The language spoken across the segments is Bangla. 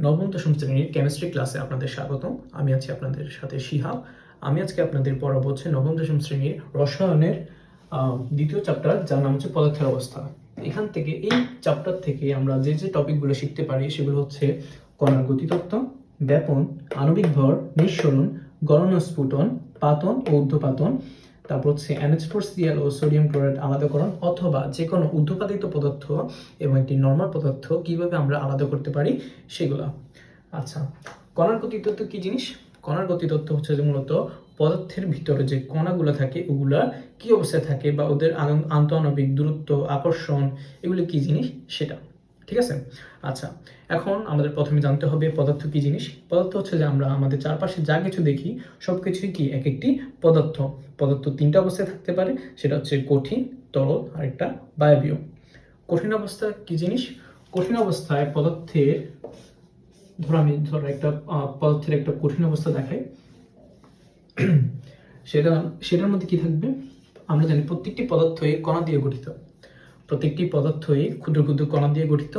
নবম দশম শ্রেণীর কেমিস্ট্রি ক্লাসে আপনাদের স্বাগতম। আমি আছি আপনাদের সাথে শিহাব। আমি আজকে আপনাদের পড়াবো হচ্ছে নবম দশম শ্রেণীর রসায়নের দ্বিতীয় চ্যাপ্টার, যার নাম হচ্ছে পদার্থের অবস্থা। এখান থেকে এই চ্যাপ্টার থেকে আমরা যে যে টপিকগুলো শিখতে পারি সেগুলো হচ্ছে কণার গতিতত্ত্ব, ব্যাপন, আণবিক ভর, নিঃসরণ, গলন ও স্ফুটন, পাতন ও ঊর্ধ্বপাতন, তারপর হচ্ছে NH4Cl ও সোডিয়াম ক্লোরাইড আলাদাকরণ, অথবা যে কোনো ঊর্ধ্বপাতিত পদার্থ এবং একটি নরমাল পদার্থ কিভাবে আমরা আলাদা করতে পারি সেগুলো। আচ্ছা, কণার গতিতত্ত্ব কি জিনিস? কণার গতিতত্ত্ব হচ্ছে যে মূলত পদার্থের ভিতরে যে কণাগুলো থাকে ওগুলা কি অবস্থায় থাকে বা ওদের আন্তঃআণবিক দূরত্ব, আকর্ষণ, এগুলো কি জিনিস সেটা। ঠিক আছে? আচ্ছা, এখন আমাদের প্রথমে জানতে হবে পদার্থ কি জিনিস। পদার্থ হচ্ছে যে আমরা আমাদের চারপাশে যা কিছু দেখি সব কিছুই কি এক একটি পদার্থ। পদার্থ তিনটা অবস্থায় থাকতে পারে, সেটা হচ্ছে কঠিন, তরল আর একটা বায়বীয়। কঠিন অবস্থা কি জিনিস? কঠিন অবস্থায় পদার্থের ধরো একটা পদার্থের একটা কঠিন অবস্থা দেখাই, সেটার মধ্যে কি থাকবে? আমরা জানি প্রত্যেকটি পদার্থই কণা দিয়ে গঠিত। প্রত্যেকটি পদার্থই ক্ষুদ্র ক্ষুদ্র কণা দিয়ে গঠিত।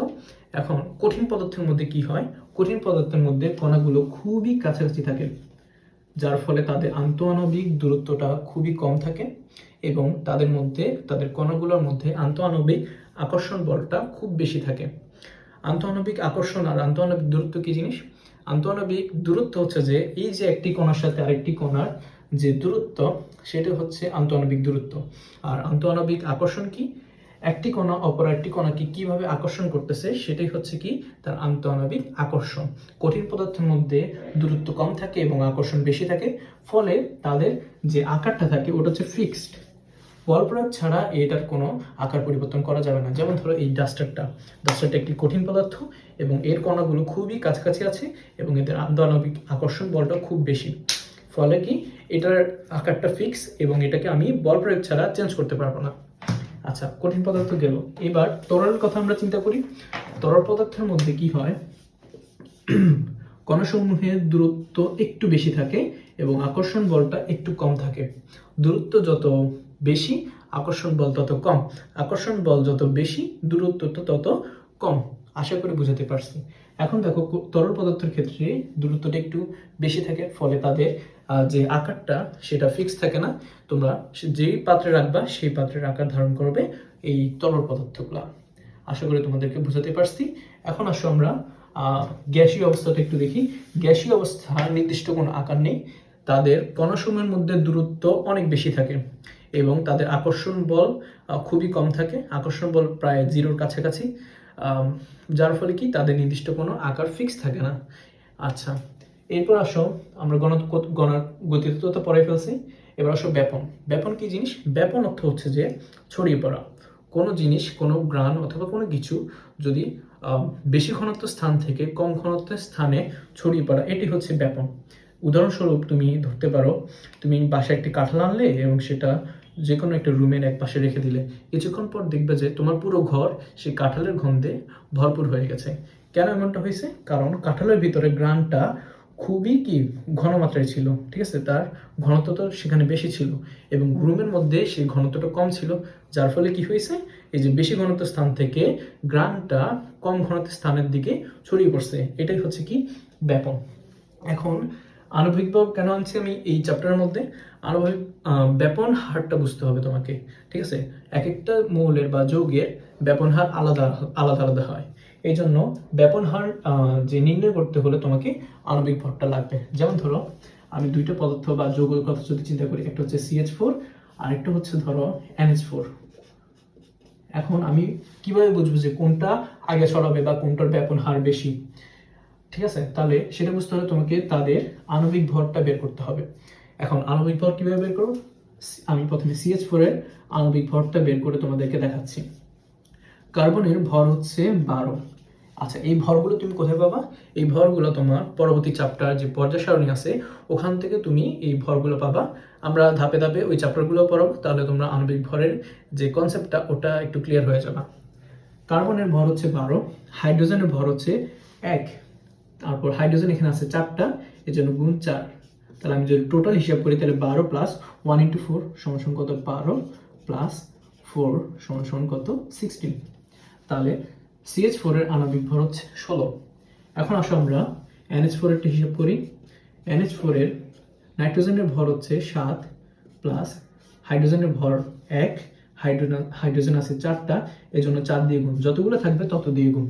এখন কঠিন পদার্থের মধ্যে কি হয়? কঠিন পদার্থের মধ্যে কণাগুলো খুবই কাছাকাছি থাকে, যার ফলে তাদের আন্তঃআণবিক দূরত্বটা খুবই কম থাকে এবং তাদের কণাগুলোর মধ্যে আন্তঃআণবিক আকর্ষণ বলটা খুব বেশি থাকে। আন্তঃআণবিক আকর্ষণ আর আন্তঃআণবিক দূরত্ব কি জিনিস? আন্তঃআণবিক দূরত্ব হচ্ছে যে এই যে একটি কণার সাথে আরেকটি কণার যে দূরত্ব, সেটা হচ্ছে আন্তঃআণবিক দূরত্ব। আর আন্তঃআণবিক আকর্ষণ কি? একটি কণা অপর একটি কণাকে কিভাবে আকর্ষণ করতেছে সেটাই হচ্ছে কি তার আন্তঃআণবিক আকর্ষণ। কঠিন পদার্থের মধ্যে দূরত্ব কম থাকে এবং আকর্ষণ বেশি থাকে, ফলে তাদের যে আকারটা থাকে ওটা হচ্ছে ফিক্সড। বল প্রয়োগ ছাড়া এটার কোনো আকার পরিবর্তন করা যাবে না। যেমন ধরো এই ডাস্টারটা একটি কঠিন পদার্থ এবং এর কণাগুলো খুবই কাছাকাছি আছে এবং এদের আন্তঃআণবিক আকর্ষণ বলটা খুব বেশি, ফলে কি এটার আকারটা ফিক্স এবং এটাকে আমি বল প্রয়োগ ছাড়া চেঞ্জ করতে পারবো না। আচ্ছা, কঠিন পদার্থ গেল। এবার তরলের কথা আমরা চিন্তা করি। তরল পদার্থের মধ্যে কি হয়? কণাসমূহের দূরত্ব একটু বেশি থাকে এবং আকর্ষণ বলটা একটু কম থাকে। দূরত্ব যত বেশি, আকর্ষণ বল তত কম। আকর্ষণ বল যত বেশি, দূরত্ব তত কম। আশা করি বুঝাতে পারছি। এখন দেখো, তরল পদার্থের ক্ষেত্রে দূরত্বটা একটু বেশি থাকে, ফলে তাদের যে আকারটা সেটা ফিক্স থাকে না। তোমরা যেই পাত্রে রাখবা সেই পাত্রের আকার ধারণ করবে এই তরল পদার্থগুলো। আশা করি তোমাদেরকে বুঝাতে পারছি। এখন আসো আমরা গ্যাসীয় অবস্থাটা একটু দেখি। গ্যাসীয় অবস্থার নির্দিষ্ট কোনো আকার নেই, তাদের কণাসমূহের মধ্যে দূরত্ব অনেক বেশি থাকে এবং তাদের আকর্ষণ বল খুবই কম থাকে। আকর্ষণ বল প্রায় জিরোর কাছাকাছি, যার ফলে কি তাদের নির্দিষ্ট কোনো আকার ফিক্স থাকে না। আচ্ছা, এরপর আসো আমরা গণার গতিতত্ত্ব তো পড়াই ফেলছি। এবার আসো ব্যাপন। ব্যাপন কি জিনিস? ব্যাপন অর্থ হচ্ছে যে ছড়িয়ে পড়া। কোনো জিনিস, কোনো গ্রান অথবা কোনো কিছু যদি বেশি ঘনত্ব স্থান থেকে কম ঘনত্বের স্থানে ছড়িয়ে পড়া, এটি হচ্ছে ব্যাপন। উদাহরণস্বরূপ তুমি ধরতে পারো, তুমি বাসায় একটি কাঁঠাল আনলে এবং সেটা যে কোনো একটা রুমের এক পাশে রেখে দিলে, কিছুক্ষণ পর দেখবে যে তোমার পুরো ঘর সেই কাঁঠালের গন্ধে ভরপুর হয়ে গেছে। কেন এমনটা হয়েছে? কারণ কাঁঠালের ভিতরে গ্রানটা খুবই কি ঘনমাত্রায় ছিল, ঠিক আছে, তার ঘনত্ব তো সেখানে বেশি ছিল এবং রুমের মধ্যে সেই ঘনত্বটা কম ছিল, যার ফলে কি হয়েছে, এই যে বেশি ঘনত্ব স্থান থেকে গ্রানটা কম ঘনত্ব স্থানের দিকে ছড়িয়ে পড়ছে, এটাই হচ্ছে কি ব্যাপন। এখন আণবিক ভর কেন আনছি আমি এই চ্যাপ্টারের মধ্যে? আণবিক ব্যাপন হারটা বুঝতে হবে তোমাকে, ঠিক আছে? এক একটা মৌলের বা যৌগের ব্যাপন হার আলাদা আলাদা আলাদা হয়। এই জন্য ব্যাপন হার যে নির্ণয় করতে হলে তোমাকে আণবিক ভরটা লাগবে। যেমন ধরো, আমি দুইটা পদার্থ বা যৌগের কথা যদি চিন্তা করি, একটা হচ্ছে CH4 আর একটা হচ্ছে ধরো NH4। এখন আমি কিভাবে বুঝবো যে কোনটা আগে ছড়াবে বা কোনটার ব্যাপন হার বেশি? ঠিক আছে, তাহলে সেটা বুঝতে হলে তোমাকে তাদের আণবিক ভরটা বের করতে হবে। এখন আণবিক ভর কিভাবে বের করব? আমি প্রথমে CH4 এর আণবিক ভরটা বের করে তোমাদেরকে দেখাচ্ছি। কার্বনের ভর হচ্ছে 12। আচ্ছা, এই ভরগুলো তুমি কোথায় পাবা? এই ভরগুলো তোমার পরবর্তী চ্যাপ্টার যে পর্যায় সারণী আছে ওখান থেকে তুমি এই ভরগুলো পাবা। আমরা ধাপে ধাপে ওই চ্যাপ্টারগুলো পড়াবো, তাহলে তোমরা আণবিক ভরের যে কনসেপ্টটা ওটা একটু ক্লিয়ার হয়ে যাবে। কার্বনের ভর হচ্ছে 12, হাইড্রোজেনের ভর হচ্ছে 1, তারপর হাইড্রোজেন এখানে আছে 4টা, এর জন্য গুণ 4। তাহলে আমি যদি টোটাল হিসাব করি, তাহলে 12 প্লাস 1 ইন্টু 4 সমান কত? 12 প্লাস 4 সমান কত? 16। তাহলে CH4 এর আণবিক ভর হচ্ছে 16। এখন আসো আমরা NH4 এর হিসাব করি। NH4 এর নাইট্রোজেনের ভর হচ্ছে 7 প্লাস হাইড্রোজেনের ভর 1, হাইড্রোজেন আছে 4টা, এই জন্য 4 দিয়ে গুণ, যতগুলো থাকবে তত দিয়ে গুণ।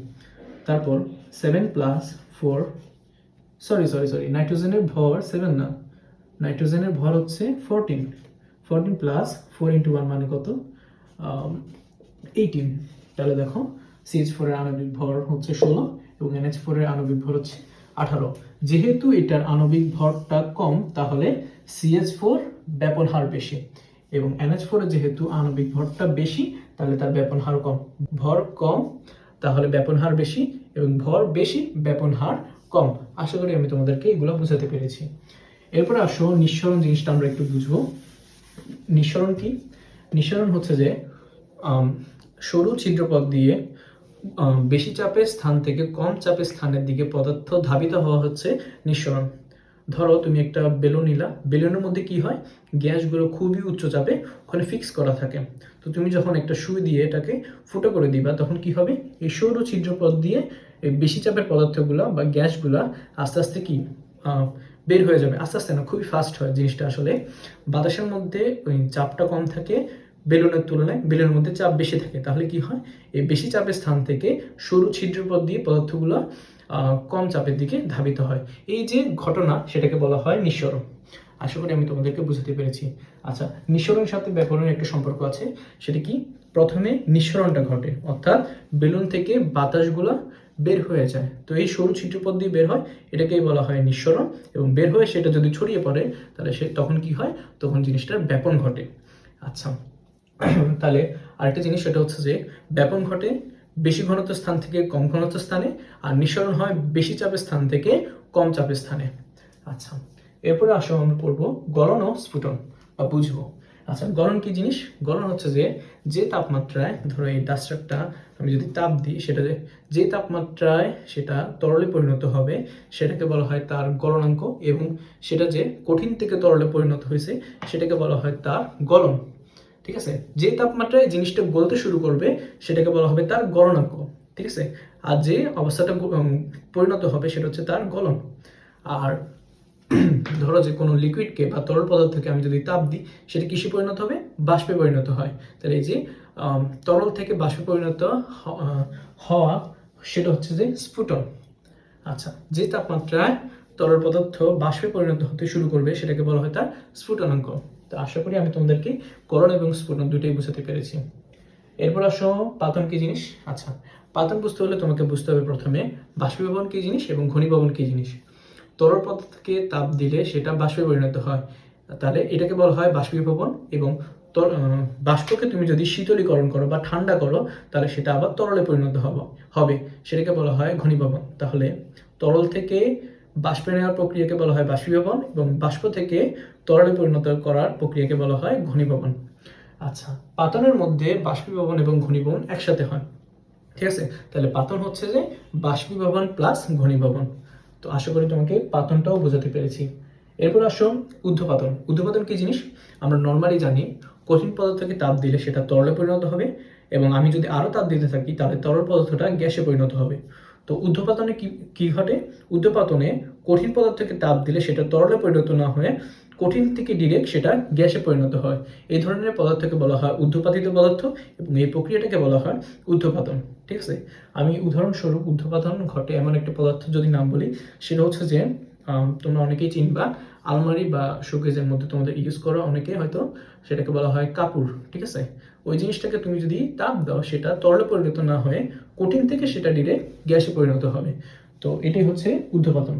তারপর 7 প্লাস 4, সরি নাইট্রোজেনের ভর 7 না, নাইট্রোজেনের ভর হচ্ছে 14 প্লাস 4 ইন্টু 1 মানে কত, 18। তাহলে দেখো CH4 এর আণবিক ভর হচ্ছে 16 এবং NH4 এর আণবিক ভর হচ্ছে 18। যেহেতু এটার আণবিক ভরটা কম, তাহলে CH4 ব্যাপন হার বেশি, এবং NH4 এর যেহেতু আণবিক ভরটা বেশি, তাহলে তার ব্যাপন হার কম। ভর কম তাহলে ব্যাপন হার বেশি, এবং ভর বেশি ব্যাপন হার কম। আশা করি আমি তোমাদেরকে এগুলো বোঝাতে পেরেছি। এরপর আসো নিঃসরণ জিনিসটা আমরা একটু বুঝবো। নিঃসরণ কি? নিঃসরণ হচ্ছে যে সরু ছিদ্রপথ দিয়ে বেশি চাপের স্থান থেকে কম চাপের স্থানের দিকে পদার্থ ধাবিত হওয়া হচ্ছে নিঃসরণ। ধরো তুমি একটা বেলুন নিলা, বেলুনের মধ্যে কি হয়, গ্যাসগুলো খুবই উচ্চ চাপে ওখানে ফিক্স করা থাকে। তো তুমি যখন একটা সুই দিয়ে এটাকে ফুটো করে দিবা, তখন কি হবে, এই সরু ছিদ্রপথ দিয়ে এই বেশি চাপের পদার্থগুলো বা গ্যাসগুলা আস্তে আস্তে কি বের হয়ে যাবে। আস্তে আস্তে না, খুবই ফাস্ট হয় জিনিসটা। আসলে বাতাসের মধ্যে ওই চাপটা কম থাকে বেলুনের তুলনায়, বেলুনের মধ্যে চাপ বেশি থাকে। তাহলে কি হয়, এই বেশি চাপের স্থান থেকে সরু ছিদ্রপথ দিয়ে পদার্থগুলো কম চাপের দিকে ধাবিত হয়। এই যে ঘটনা, সেটাকে বলা হয় নিঃসরণ। আশা করি আমি তোমাদেরকে বুঝাতে পেরেছি। আচ্ছা, নিঃসরণের সাথে ব্যাপনের একটা সম্পর্ক আছে। সেটা কি, প্রথমে নিঃসরণটা ঘটে, অর্থাৎ বেলুন থেকে বাতাসগুলো বের হয়ে যায়। তো এই সরু ছিদ্রপথ দিয়ে বের হয়, এটাকেই বলা হয় নিঃসরণ। এবং বের হয়ে সেটা যদি ছড়িয়ে পড়ে, তাহলে তখন কি হয়, তখন জিনিসটার ব্যাপন ঘটে। আচ্ছা, তাহলে আরেকটা জিনিস, সেটা হচ্ছে যে ব্যাপন ঘটে বেশি ঘনত্ব স্থান থেকে কম ঘনত্ব স্থানে, আর নিঃসরণ হয় বেশি চাপের স্থান থেকে কম চাপের স্থানে। আচ্ছা, এরপরে আসো আমরা পড়বো গলন ও স্ফুটন বা বুঝবো। আচ্ছা, গলন কি জিনিস? গলন হচ্ছে যে তাপমাত্রায়, ধরো এই ডাস্টারটা আমি যদি তাপ দিই, সেটা যে তাপমাত্রায় সেটা তরলে পরিণত হবে, সেটাকে বলা হয় তার গলনাঙ্ক। এবং সেটা যে কঠিন থেকে তরলে পরিণত হয়েছে, সেটাকে বলা হয় তার গলন। ঠিক আছে, যে তাপমাত্রায় জিনিসটা গলতে শুরু করবে, সেটাকে বলা হবে তার গলনাঙ্ক। ঠিক আছে, আর যে অবস্থাটা পরিণত হবে, সেটা হচ্ছে তার গলন। আর ধরো যে কোনো লিকুইডকে বা তরল পদার্থকে আমি যদি তাপ দিই, সেটা কিসে পরিণত হবে, বাষ্পে পরিণত হয়। তাহলে এই যে তরল থেকে বাষ্পে পরিণত হওয়া, সেটা হচ্ছে যে স্ফুটন। আচ্ছা, যে তাপমাত্রায় তরল পদার্থ বাষ্পে পরিণত হতে শুরু করবে, সেটাকে বলা হয় তার স্ফুটনাঙ্ক। তো আশা করি আমি তোমাদেরকে গলন এবং স্ফুটন দুটোই বুঝাতে পেরেছি। এরপর আসো পাতন কি জিনিস। আচ্ছা, পাতন বুঝতে হলে তোমাকে বুঝতে হবে প্রথমে বাষ্পীভবন কি জিনিস এবং ঘনীভবন কি জিনিস। তরল পদার্থকে তাপ দিলে সেটা বাষ্পে পরিণত হয়, তাহলে এটাকে বলা হয় বাষ্পীভবন। এবং বাষ্পকে তুমি যদি শীতলীকরণ করো বা ঠান্ডা করো, তাহলে সেটা আবার তরলে পরিণত হবে, সেটাকে বলা হয় ঘনীভবন। তাহলে তরল থেকে বাষ্পে নেওয়ার প্রক্রিয়াকে বলা হয় বাষ্পীভবন, এবং বাষ্প থেকে তরলে পরিণত করার প্রক্রিয়াকে বলা হয় ঘনীভবন। আচ্ছা, পাতনের মধ্যে বাষ্পীভবন এবং ঘনীভবন একসাথে হয়। ঠিক আছে, তাহলে পাতন হচ্ছে যে বাষ্পীভবন প্লাস ঘনীভবন। তো আশা করি তোমাকে পাতনটাও বোঝাতে পেরেছি। এরপর আসো ঊর্ধ্বপাতন। ঊর্ধ্বপাতন কি জিনিস? আমরা নর্মালি জানি কঠিন পদার্থকে তাপ দিলে সেটা তরলে পরিণত হবে, এবং আমি যদি আরো তাপ দিতে থাকি, তাহলে তরল পদার্থটা গ্যাসে পরিণত হবে। তো ঊর্ধ্বপাতনে কি ঘটে? ঊর্ধ্বপাতনে কঠিন পদার্থকে তাপ দিলে সেটা তরলে পরিণত না হয়ে কঠিন থেকে ডিরেক্ট সেটা গ্যাসে পরিণত হয়। এই ধরনের পদার্থকে বলা হয় ঊর্ধ্বপাতিত পদার্থ, এবং এই প্রক্রিয়াটাকে বলা হয় ঊর্ধ্বপাতন। ঠিক আছে, আমি উদাহরণস্বরূপ ঊর্ধ্বপাতন ঘটে এমন একটা পদার্থ যদি নাম বলি, সেটা হচ্ছে যে তোমরা অনেকেই চিনবা, আলমারি বা শোকেজের মধ্যে তোমাদের ইউজ করো অনেকে হয়তো, সেটাকে বলা হয় কাপুর। ঠিক আছে, ওই জিনিসটাকে তুমি যদি তাপ দাও, সেটা তরলে পরিণত না হয়ে কঠিন থেকে সেটা ডিরেক্ট গ্যাসে পরিণত হবে। তো এটাই হচ্ছে ঊর্ধ্বপাতন।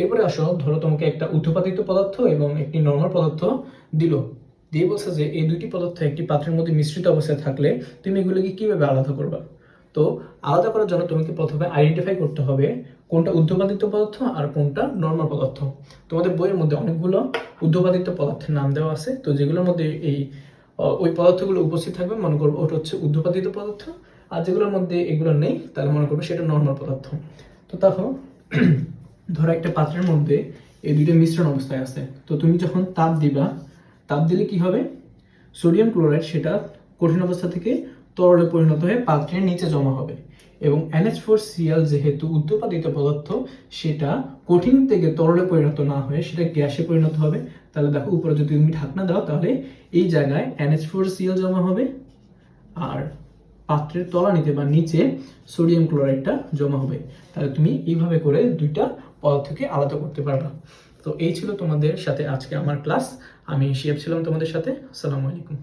এরপরে আসো, ধরো তোমাকে একটা ঊর্ধ্বপাতিত পদার্থ এবং একটি নরমাল পদার্থ দিল, দিয়ে বলছে যে এই দুইটি পদার্থ একটি পাত্রের মধ্যে মিশ্রিত অবস্থায় থাকলে তুমি এগুলোকে কিভাবে আলাদা করবা। তো আলাদা করার জন্য তোমাকে প্রথমে আইডেন্টিফাই করতে হবে কোনটা ঊর্ধ্বপাতিত পদার্থ আর কোনটা নরমাল পদার্থ। তোমাদের বইয়ের মধ্যে অনেকগুলো ঊর্ধ্বপাতিত পদার্থের নাম দেওয়া আছে, তো যেগুলোর মধ্যে ওই পদার্থগুলো উপস্থিত থাকবে, মনে করবো ওটা হচ্ছে ঊর্ধ্বপাতিত পদার্থ। আর যেগুলোর মধ্যে এগুলো নেই, তাহলে মনে করবো সেটা নরমাল পদার্থ। তো তখন ধরো একটা পাত্রের মধ্যে এই দুইটা মিশ্রণ অবস্থায় আছে, তো তুমি যখন তাপ দিবা, তাপ দিলে কি হবে, সোডিয়াম ক্লোরাইড সেটা কঠিন অবস্থা থেকে তরলে পরিণত হয়ে পাত্রের নিচে জমা হবে। এবং NH4Cl যেহেতু উত্তোপাদিত পদার্থ, সেটা কঠিন থেকে তরলে পরিণত না হয়ে সেটা গ্যাসে পরিণত হবে। তাহলে দেখো উপরে যদি তুমি ঢাকনা দাও তাহলে এই জায়গায় NH4Cl জমা হবে, আর পাত্রের তলানিতে বা নিচে সোডিয়াম ক্লোরাইডটা জমা হবে। তাহলে তুমি এইভাবে করে দুইটা পদার্থকে আলাদা করতে পারবা। তো এই ছিল তোমাদের সাথে আজকে আমার ক্লাস। আমি শিয়াব ছিলাম তোমাদের সাথে। আসসালামু আলাইকুম।